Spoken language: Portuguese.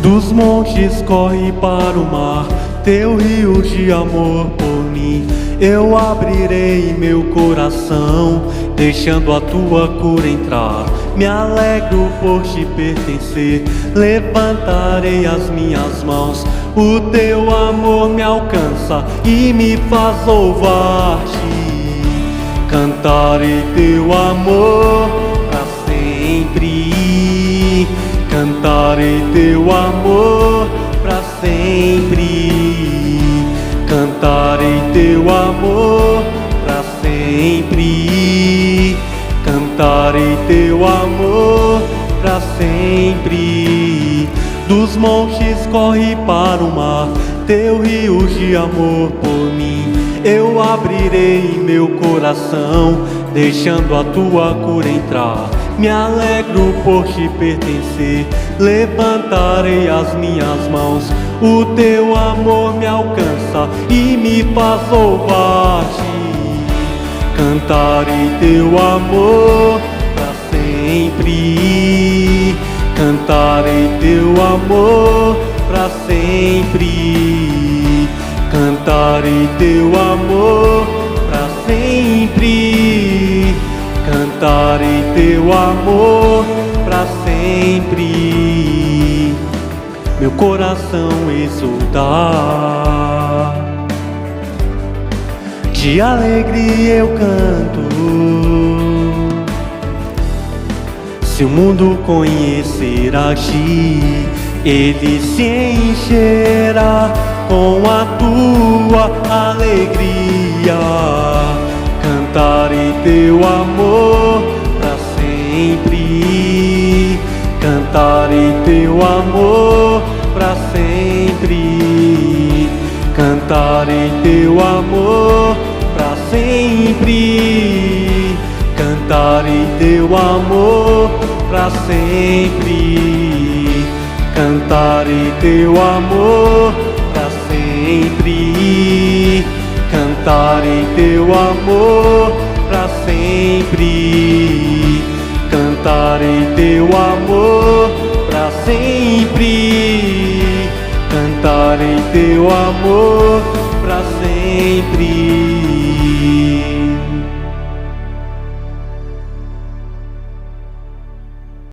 Dos montes corre para o mar, teu rio de amor por mim. Eu abrirei meu coração, deixando a tua cura entrar. Me alegro por te pertencer, levantarei as minhas mãos. O teu amor me alcança e me faz louvar-te. Cantarei teu amor pra sempre. Cantarei teu amor pra sempre. Cantarei teu amor pra sempre. Cantarei teu amor pra sempre. Dos montes corre para o mar, teu rio de amor por mim. Eu abrirei meu coração, deixando a tua cura entrar. Me alegro por te pertencer, levantarei as minhas mãos. O teu amor me alcança e me faz louvar-te. Cantarei teu amor pra sempre. Cantarei teu amor pra sempre. Cantarei teu amor pra sempre. Cantarei teu amor pra sempre. Meu coração exultar, de alegria eu canto. Se o mundo conhecer a ti, ele se encherá com a tua alegria. Cantarei teu amor pra sempre. Cantarei teu amor pra sempre. Cantarei teu amor pra sempre. Cantarei teu amor pra sempre. Cantarei teu amor pra sempre. Cantarei teu amor pra sempre. Cantarei teu amor pra sempre. Cantarei teu amor pra sempre.